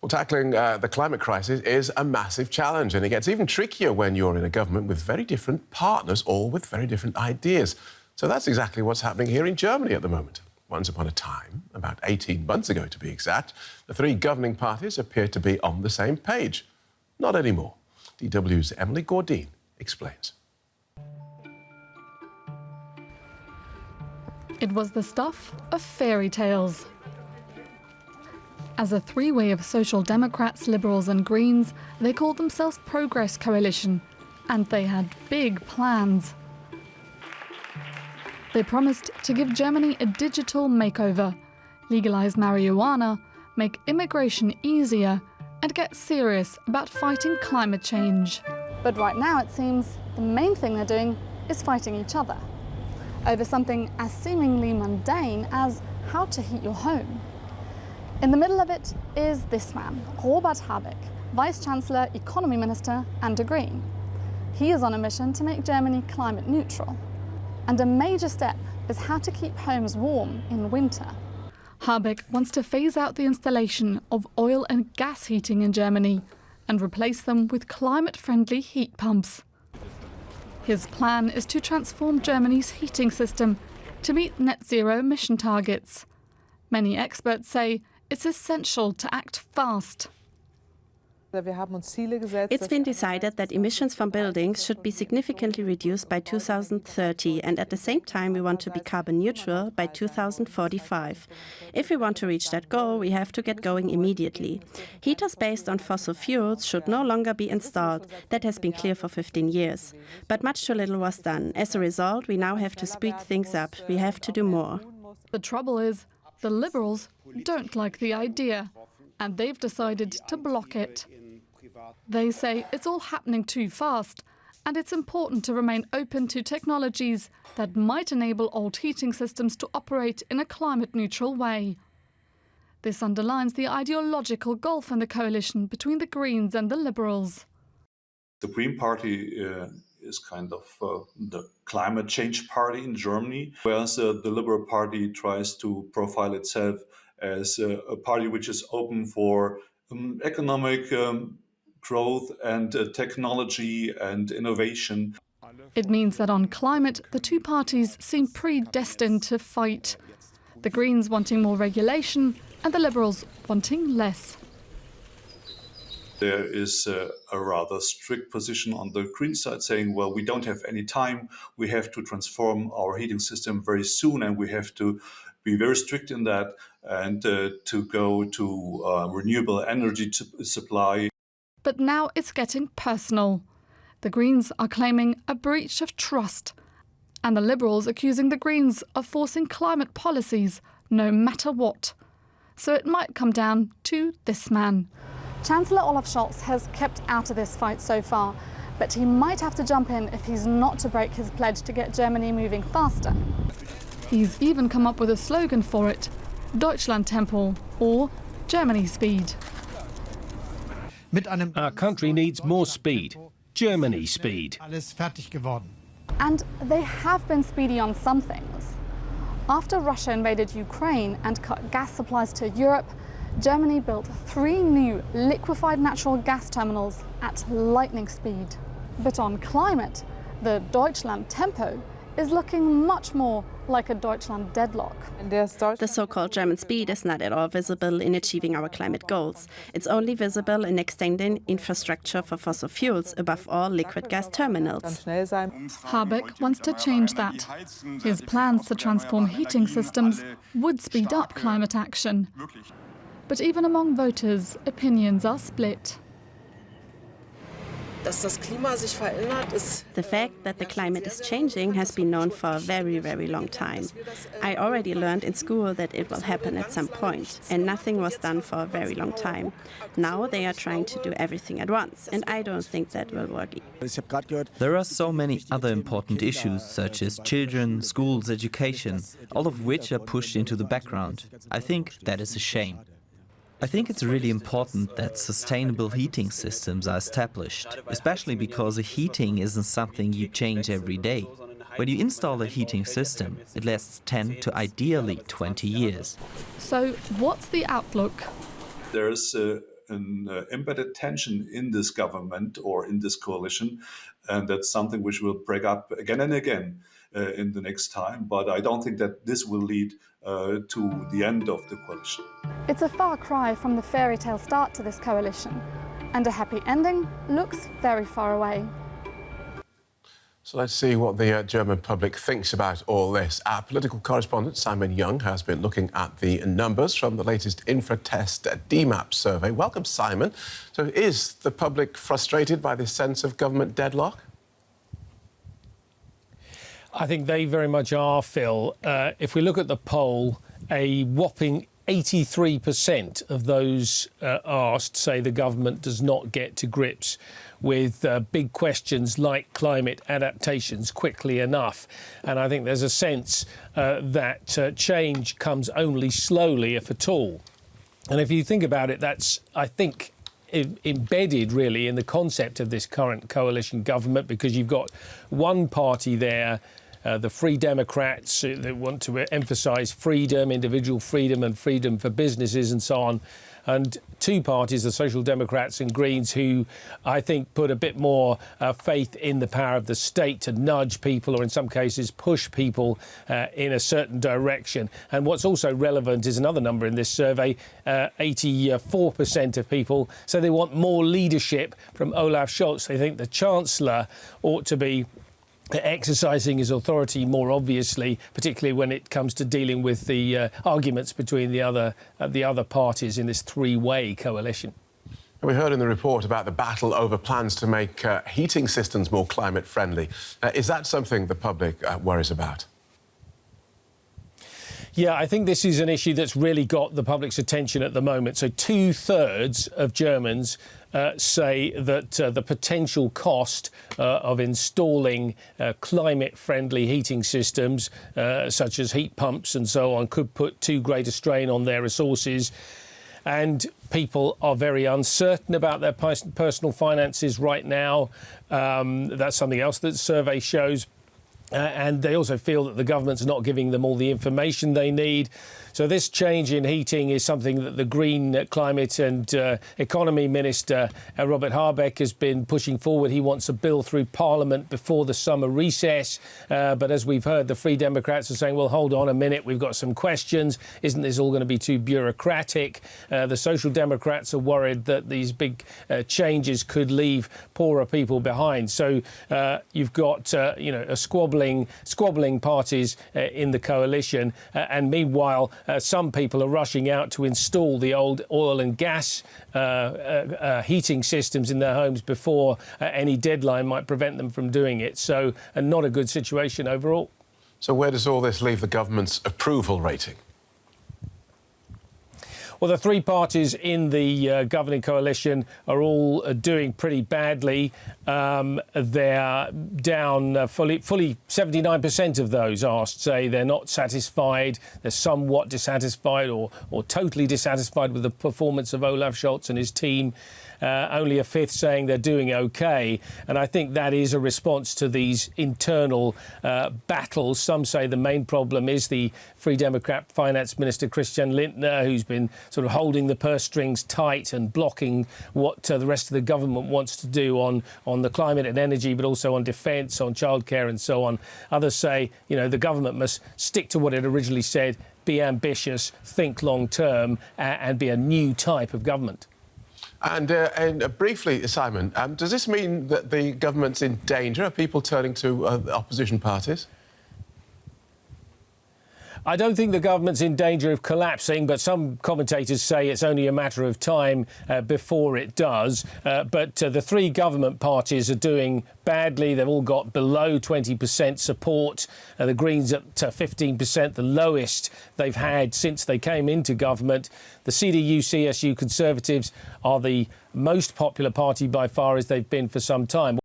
Well, tackling the climate crisis is a massive challenge, and it gets even trickier when you're in a government with very different partners, all with very different ideas. So that's exactly what's happening here in Germany at the moment. Once upon a time, about 18 months ago to be exact, the three governing parties appeared to be on the same page. Not anymore. DW's Emily Gordine explains. It was the stuff of fairy tales. As a three-way of Social Democrats, Liberals and Greens, they called themselves Progress Coalition, and they had big plans. They promised to give Germany a digital makeover, legalise marijuana, make immigration easier, and get serious about fighting climate change. But right now, it seems, the main thing they're doing is fighting each other, over something as seemingly mundane as how to heat your home. In the middle of it is this man, Robert Habeck, Vice-Chancellor, Economy Minister and a Green. He is on a mission to make Germany climate neutral. And a major step is how to keep homes warm in winter. Habeck wants to phase out the installation of oil and gas heating in Germany and replace them with climate-friendly heat pumps. His plan is to transform Germany's heating system to meet net zero emission targets. Many experts say it's essential to act fast. It's been decided that emissions from buildings should be significantly reduced by 2030, and at the same time we want to be carbon neutral by 2045. If we want to reach that goal, we have to get going immediately. Heaters based on fossil fuels should no longer be installed. That has been clear for 15 years. But much too little was done. As a result, we now have to speed things up. We have to do more. The trouble is, the Liberals don't like the idea, and they've decided to block it. They say it's all happening too fast, and it's important to remain open to technologies that might enable old heating systems to operate in a climate-neutral way. This underlines the ideological gulf in the coalition between the Greens and the Liberals. The Green Party is kind of the climate change party in Germany, whereas the Liberal Party tries to profile itself as a party which is open for economic growth and technology and innovation. It means that on climate, the two parties seem predestined to fight. The Greens wanting more regulation and the Liberals wanting less. There is a rather strict position on the Green side saying, well, we don't have any time. We have to transform our heating system very soon, and we have to be very strict in that and to go to renewable energy supply. But now it's getting personal. The Greens are claiming a breach of trust, and the Liberals accusing the Greens of forcing climate policies no matter what. So it might come down to this man. Chancellor Olaf Scholz has kept out of this fight so far, but he might have to jump in if he's not to break his pledge to get Germany moving faster. He's even come up with a slogan for it: Deutschland Tempo, or Germany Speed. Our country needs more speed, Germany speed. And they have been speedy on some things. After Russia invaded Ukraine and cut gas supplies to Europe, Germany built 3 new liquefied natural gas terminals at lightning speed. But on climate, the Deutschland Tempo is looking much more like a Deutschland deadlock. The so-called German speed is not at all visible in achieving our climate goals. It's only visible in extending infrastructure for fossil fuels, above all liquid gas terminals. Habeck wants to change that. His plans to transform heating systems would speed up climate action. But even among voters, opinions are split. The fact that the climate is changing has been known for a very, very long time. I already learned in school that it will happen at some point, and nothing was done for a very long time. Now they are trying to do everything at once, and I don't think that will work. There are so many other important issues, such as children, schools, education, all of which are pushed into the background. I think that is a shame. I think it's really important that sustainable heating systems are established, especially because a heating isn't something you change every day. When you install a heating system, it lasts 10 to ideally 20 years. So what's the outlook? There's a an embedded tension in this government or in this coalition, and that's something which will break up again and again in the next time. But I don't think that this will lead to the end of the coalition. It's a far cry from the fairy tale start to this coalition, and a happy ending looks very far away. So let's see what the German public thinks about all this. Our political correspondent Simon Young has been looking at the numbers from the latest Infratest DMAP survey. Welcome, Simon. So is the public frustrated by this sense of government deadlock? I think they very much are, Phil. If we look at the poll, a whopping 83% of those asked say the government does not get to grips with big questions like climate adaptations quickly enough. And I think there's a sense that change comes only slowly, if at all. And if you think about it, that's, I think, embedded really in the concept of this current coalition government, because you've got one party there, the Free Democrats, that want to emphasise freedom, individual freedom and freedom for businesses and so on. And two parties, the Social Democrats and Greens, who I think put a bit more faith in the power of the state to nudge people, or in some cases push people in a certain direction. And what's also relevant is another number in this survey, 84% of people say they want more leadership from Olaf Scholz. They think the Chancellor ought to be exercising his authority more obviously, particularly when it comes to dealing with the arguments between the other parties in this three-way coalition. We heard in the report about the battle over plans to make heating systems more climate friendly. Is that something the public worries about? Yeah, I think this is an issue that's really got the public's attention at the moment. So 2/3 of Germans say that the potential cost of installing climate-friendly heating systems, such as heat pumps and so on, could put too great a strain on their resources. And people are very uncertain about their personal finances right now. That's something else that the survey shows. And they also feel that the government's not giving them all the information they need. So this change in heating is something that the Green Climate and Economy Minister, Robert Habeck, has been pushing forward. He wants a bill through Parliament before the summer recess. But as we've heard, the Free Democrats are saying, well, hold on a minute, we've got some questions. Isn't this all going to be too bureaucratic? The Social Democrats are worried that these big changes could leave poorer people behind. So you've got, squabbling parties in the coalition. And meanwhile, some people are rushing out to install the old oil and gas heating systems in their homes before any deadline might prevent them from doing it. So not a good situation overall. So where does all this leave the government's approval rating? Well, the three parties in the governing coalition are all doing pretty badly. They're down fully 79% of those asked say they're not satisfied. They're somewhat dissatisfied or totally dissatisfied with the performance of Olaf Scholz and his team. Only a fifth saying they're doing OK. And I think that is a response to these internal battles. Some say the main problem is the Free Democrat Finance Minister Christian Lindner, who's been sort of holding the purse strings tight and blocking what the rest of the government wants to do on the climate and energy, but also on defence, on childcare and so on. Others say, the government must stick to what it originally said, be ambitious, think long term, and be a new type of government. And briefly, Simon, does this mean that the government's in danger? Are people turning to opposition parties? I don't think the government's in danger of collapsing, but some commentators say it's only a matter of time before it does. But the three government parties are doing badly. They've all got below 20% support. The Greens at 15%, the lowest they've had since they came into government. The CDU-CSU Conservatives are the most popular party by far, as they've been for some time.